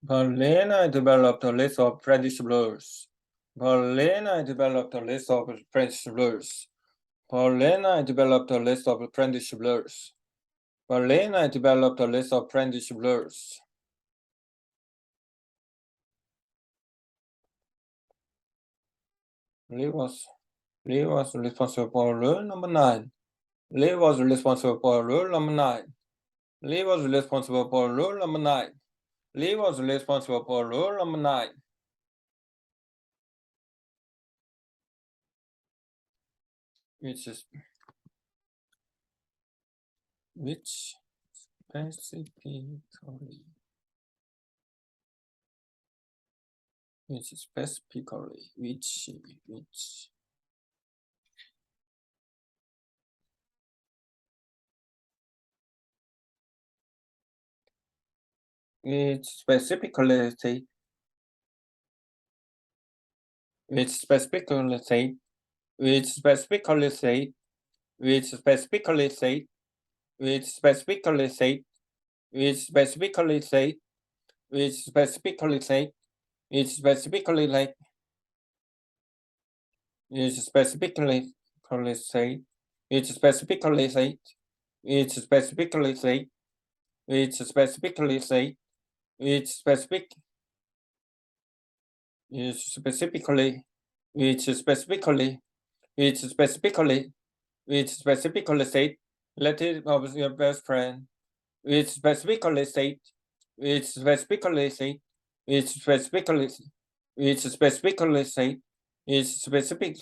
Berlin developed a list of French rules. Berlin developed a list of French rules. Berlin developed a list of French rules. Berlin developed a list of French rules. Lee was responsible for rule number 9. Lee was responsible for rule number 9. Lee was responsible for rule number 9. Lee was responsible for rule number 9. Which specifically which specifically say which specifically say which specifically say which specifically say which specifically say which specifically say which specifically say which specifically like which specifically say which specifically say which specifically say which specifically say which specific which specifically which specifically which specifically which specifically say let it of your best friend which specifically say which specifically say which specifically which specifically say which specific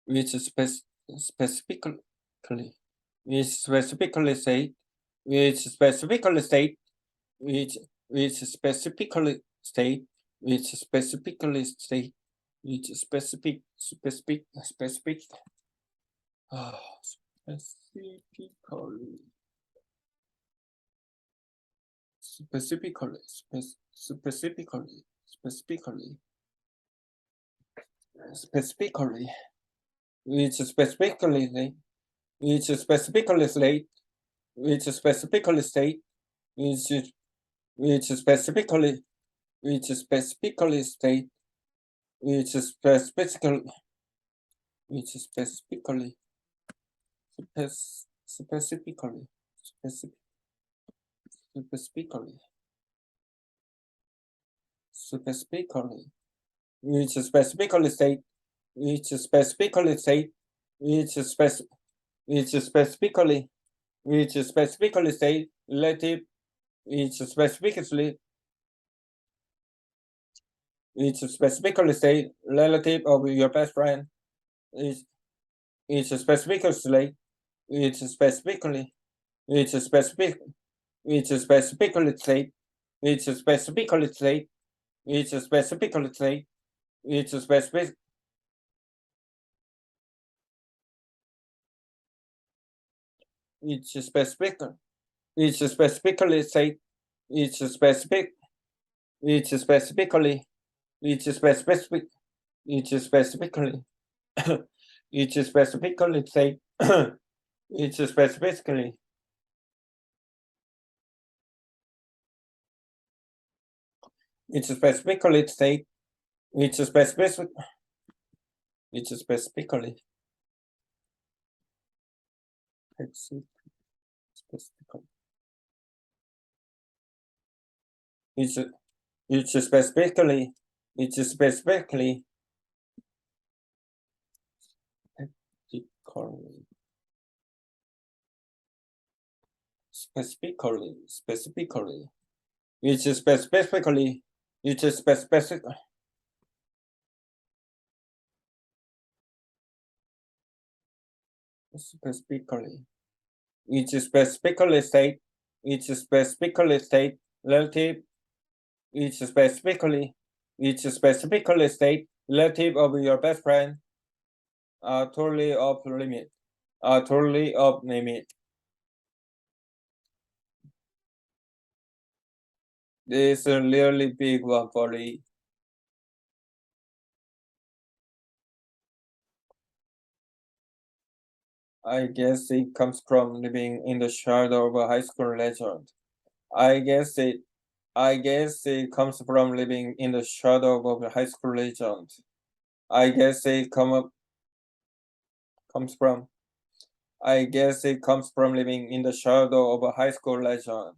which specifically which specifically say which specifically state which specifically state which specifically state which specific specifically specifically which specifically which specifically state which specifically state which specifically state which specifically specifically specifically which specifically state which specifically state which specifically state relative which specifically state relative of your best friend is specifically state which specifically state which specifically state which specifically state which specifically state which specific which specific which specifically state which specific which specifically which specific which specifically which specifically state which specifically which specifically state which specific which specifically which specifically specifically which specifically which specific specifically which specifically state which specifically state relative which specifically state relative of your best friend are totally off limit totally off limit. This is a really big one for me. I guess it comes from living in the shadow of a high school legend. I guess it comes from living in the shadow of a high school legend. I guess it comes from I guess it comes from living in the shadow of a high school legend.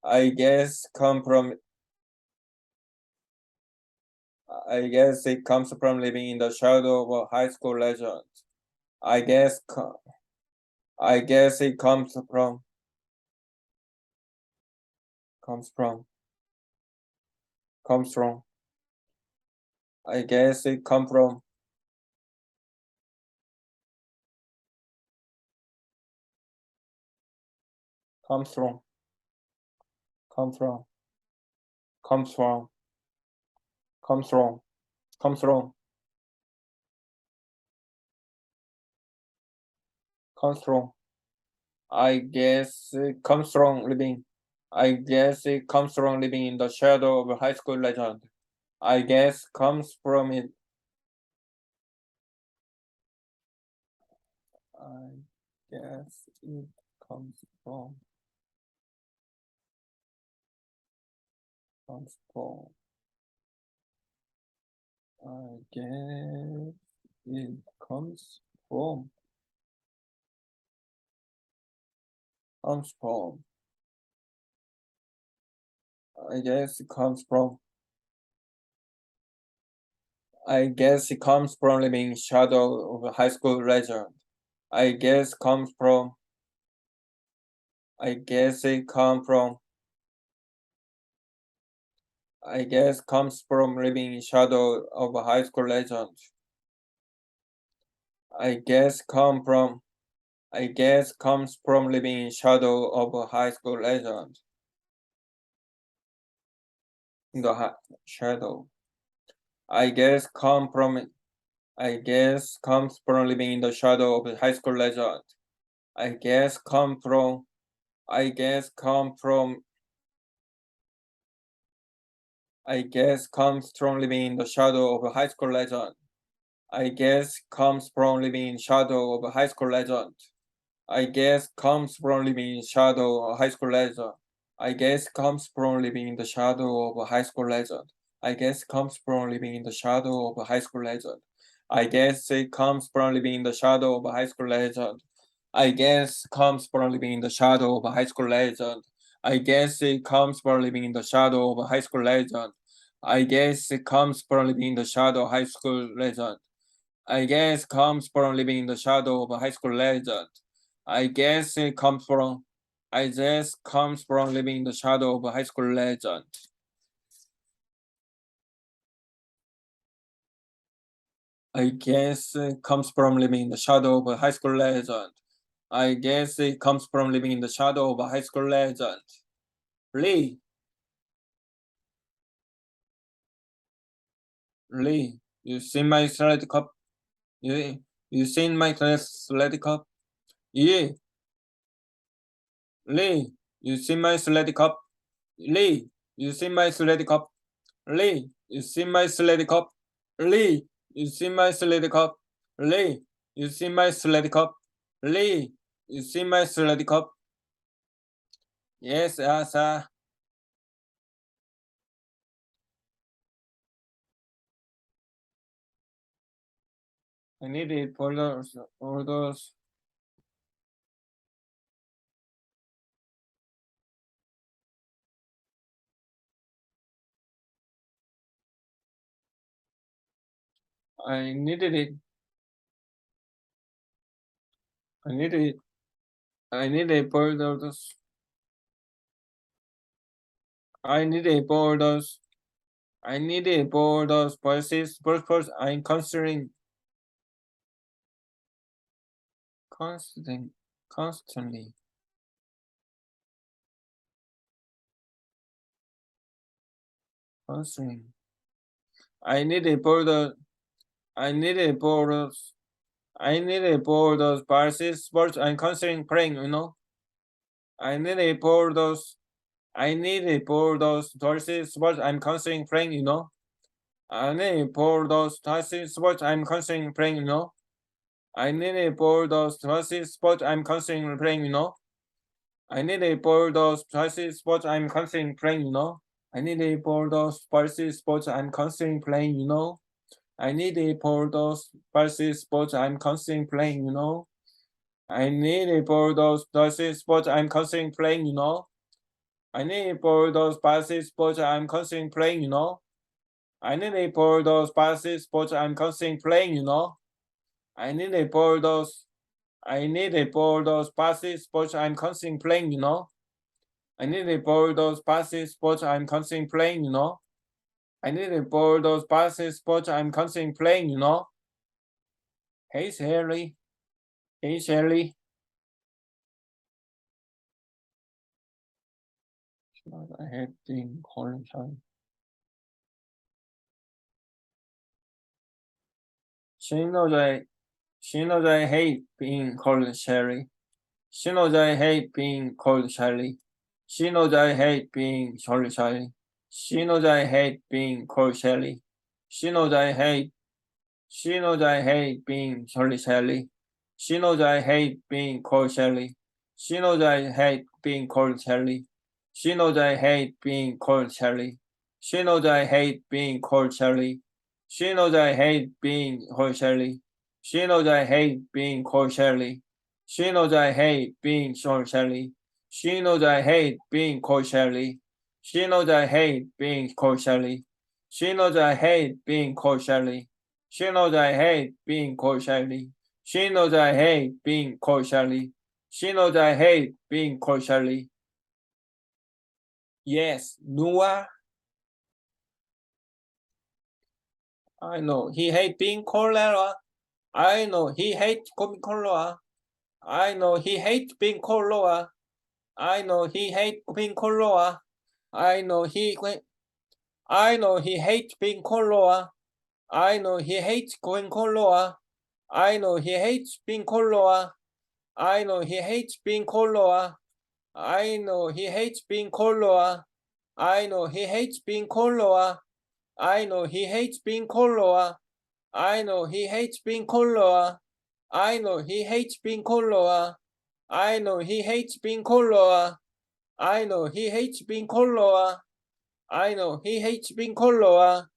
I guess it comes from living in the shadow of a high school legend. I guess it comes from comes from comes from I guess it comes from comes from comes from comes from comes from comes from comes from I guess it comes from living I guess it comes from living in the shadow of a high school legend. I guess comes from it I guess it comes from comes from I guess it comes from comes from I guess it comes from I guess it comes from living shadow of a high school legend. I guess comes from I guess it comes from I guess comes from living in shadow of a high school legend. I guess comes from living in shadow of a high school legend. In the shadow. I guess comes from living in the shadow of a high school legend. I guess comes from I guess comes from I guess comes from living in the shadow of a high school legend. I guess comes from living in shadow of a high school legend. I guess comes from living in shadow of a high school legend. I guess comes from living in the shadow of a high school legend. I guess comes from living in the shadow of a high school legend. I guess it comes from living in the shadow of a high school legend. I guess comes from living in the shadow of a high school legend. I guess it comes from living in the shadow of a high school legend. I guess it comes from living in the shadow of high school legend. I guess comes from living in the shadow of a high school legend. I guess it comes from living in the shadow of a high school legend. I guess it comes from living in the shadow of a high school legend. I guess it comes from living in the shadow of a high school legend. Lee, you seen my salad cup? You seen my salad cup? Yeah, Lee, you seen my salad cup? Lee, you seen my salad cup? Lee, you see my sled cup? Lee, you see my sled cup? Lee, you see my sled cup? Lee, you see my sled cup? Yes, sir. I need it for those orders. I needed it. I need it. I need a for those. I need a for those. I need a for those voices. First, I'm constantly, constantly. Constantly. I need a for the. I need a for those. I need it for those Parsis sports I'm considering playing, I need it for those I need it for those Parsis sports I'm considering playing. I need it for those Parsis sports I'm considering playing. I need it for the specific sport I'm considering playing, you know. I need it for the specific sport I'm considering playing, you know. I need it for the specific sport I'm considering playing, you know. I need it for the specific sport I'm considering playing, you know. I need it for the specific sport I'm considering playing, you know. I need it for the specific sport I'm considering playing, you know. I need it for the specific sport I'm considering playing, you know. I need it for those. I need it for those passive sports I'm constantly playing, you know. I need it for those passive sports I'm constantly playing, you know. I need it for those passive sports I'm constantly playing, you know. Hey Sherry. Hey Sherry. I had been calling her. She knows I hate being called Sherry. She knows I hate being called Sherry. She knows I hate being called Sherry. She knows I hate being called Shelly. She knows I hate. She knows I hate being called Shelly. She knows I hate being called Shelly. She knows I hate being called Shelly. She knows I hate being called Shelly. She knows I hate being called Shelly. She knows I hate being called Shelly. She knows I hate being called Shelly. She knows I hate being called Shelly. She knows I hate being called Shelly. She knows I hate being called Shelly. She knows I hate being called Shelly. She knows I hate being called Shelly. She knows I hate being called Shelly. She knows I hate being called Shelly. Yes, Noah. I know he hate being cholera. I know he hate being cholera. I know he hate being cholera. I know he hate being cholera. I know he hate being cholera. I know he hates going cholera. I know he hates being cholera. I know he hates being cholera. I know he hates being cholera. I know he hates being cholera. I know he hates being cholera. I know he hates being cholera. I know he hates being cholera. I know he hates being cholera. I know he hates being cholera. I know he hates being cholera.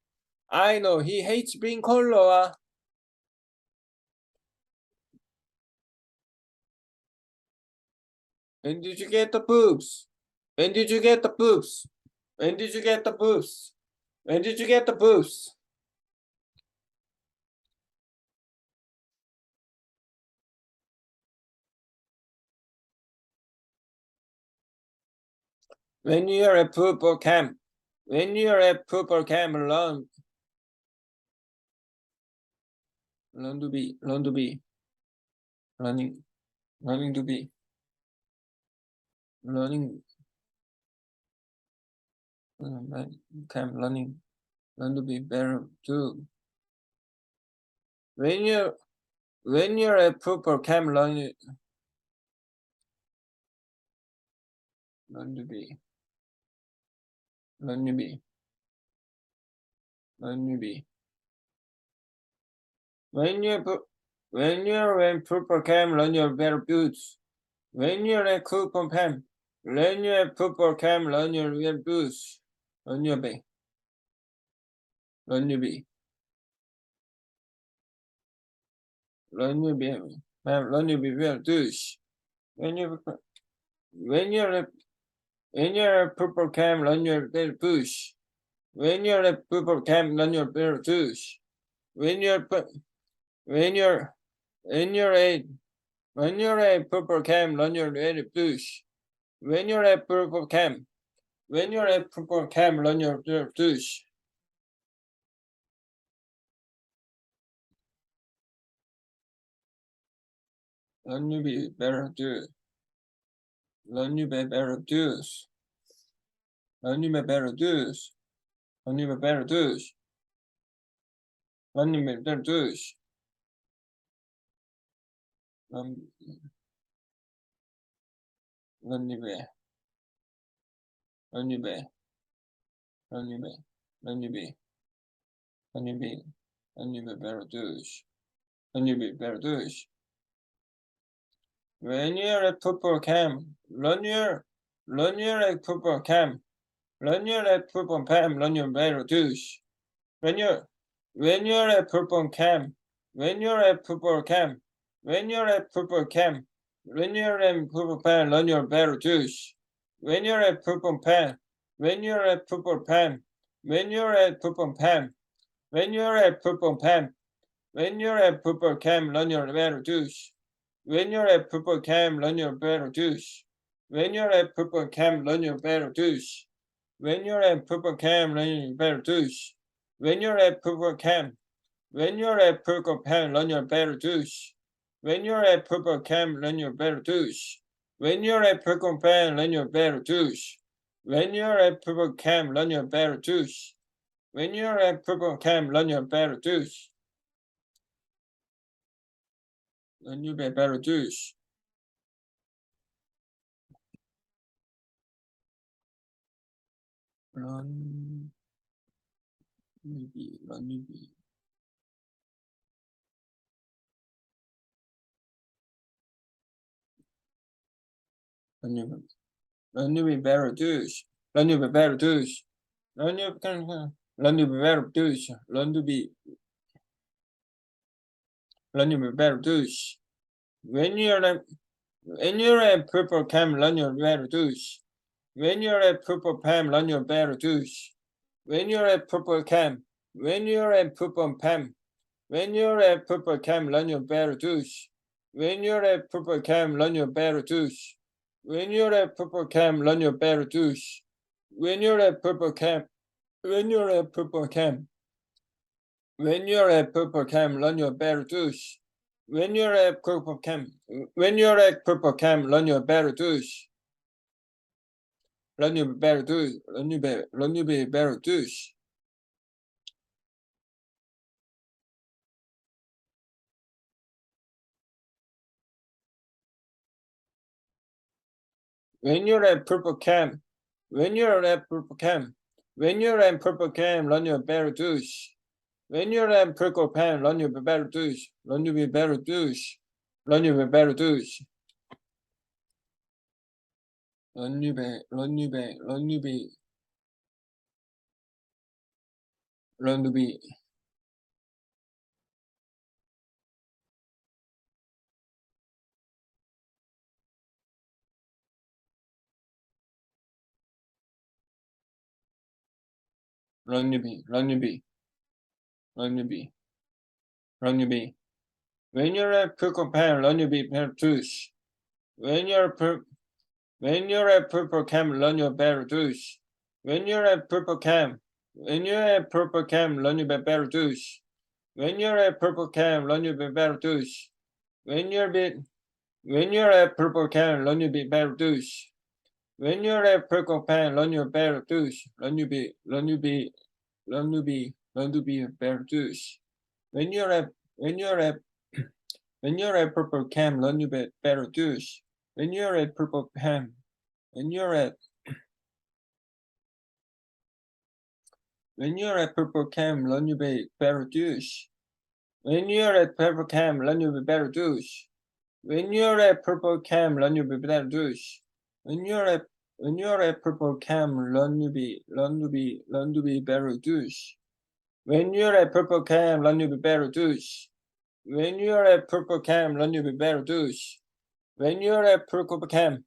I know he hates being cholera. When did you get the boobs? When did you get the boobs? When did you get the boobs? When did you get the boobs? When you're at football camp. When you're at football camp, learn to be, learning, learning to be, learning, camp, learn to be better too. When you're at football camp, learn to be, learn to be, learn to be. When you're at football camp, learn your better boots. When you're at football camp, learn your football camp, learn your better boots. Learn your be, learn to be, learn to be, learn to be better douche. When you're at football camp, learn your better push. When you're at football camp, learn your better douche. When you're when you're when you're at football camp, learn your better push. When you're at football camp, learn your better douche. Learn to be better do. Learn to be better do's. Learn to be better do's. Learn to be better do's. Learn to be better do's. Learn to be. Learn to be. Learn to be. Learn to be. Learn to be. Learn to be better do's. Then you'll be better douche. When you're at football camp, run your at football camp. Run your at football camp, run your better douche. When you're at football camp, when you're at football camp, when you're at football camp, when you're at football camp, run your better douche. When you're at football camp, when you're at football camp, when you're at football camp, when you're at football camp, when you're at football camp, run your better douche. When you're at football camp, run your better douche. When you're at football camp, run your better douche. When you're at football camp, run your better douche. When you're at football camp, when you're at football camp, run your better douche. When you're at football camp, run your better douche. When you're at football camp, run your better douche. When you're at football camp, run your better douche. When you're at football camp, run your better douche. Run your better douche. Run maybe. Run maybe. Run your better douche. Run your better douche. Run your better douche. Run your better douche. When you're at purple cam, run your better douche. When you're at purple cam, run your better douche. When you're at purple cam, when you're at purple cam, when you're at purple cam, run your better douche. When you're at purple cam, run your better douche. When you're at purple cam, run your better douche. When you're at purple cam, when you're at purple cam, when you're at purple cam, run your better douche. When you're at purple cam, when you're at purple cam, run your better douche. Run your better douche. Run your better douche. When you're at purple cam, when you're at purple cam, when you're at purple cam, run your better douche. When you're at purple cam, run your better douche. Run your better douche. Run your better douche. Run your better, run your better, run your better, run your better. Run your beat, run your beat, run your beat, run your beat. When you're at purple cam, run your beat, better douche. When you're at purple cam, run your better douche. When you're at purple cam, when you're at purple cam, run your better douche. When you're at purple cam, run your better douche. When you're at purple cam, run your better douche. When you're at purple cam, run your better douche. Run your beat, run your beat, run your beat, run your beat, better douche. When you're at purple cam, run your better douche. When you're at purple cam, when you're at purple cam, run your better douche. When you're at purple cam, run your better douche. When you're at purple cam, run your better douche. When you're at purple cam, run your better douche. When you're at purple cam, run your better douche. When you're at purple cam, run your better douche. When you're at purple cam,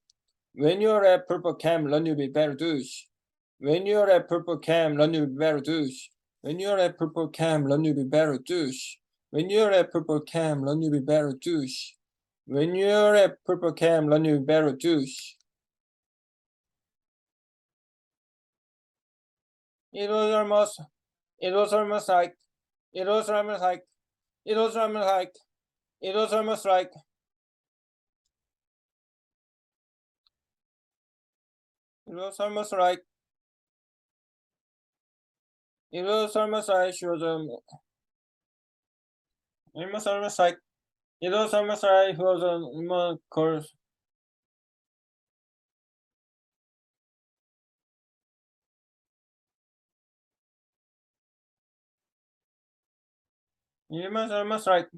when you're at purple cam, run your better douche. When you're at purple cam, run your better douche. When you're at purple cam, run your better douche. When you're at purple cam, run your better douche. When you're at purple cam, run your better douche. It was almost like, it was almost like, it was almost like, it was almost like, it was almost like, it was almost like, it was almost like she was it was almost like, it was almost like he was on course. It was almost like,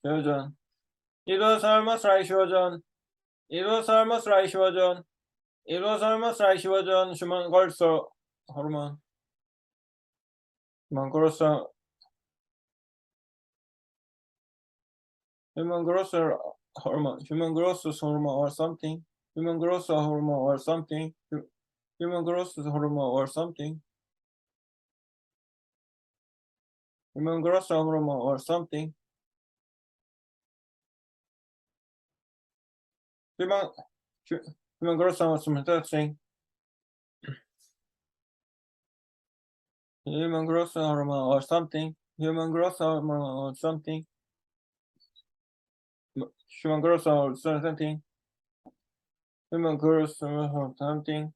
Fusion. It was almost like fusion. It was almost like fusion. It was almost like fusion. Human growth hormone. Human growth hormone. Human growth hormone or something. Human growth hormone or something. Human growth hormone or something. Human growth hormone or something. Human growth hormone something. Human growth hormone or something. Human growth hormone or something. Human growth or something. Human growth or something.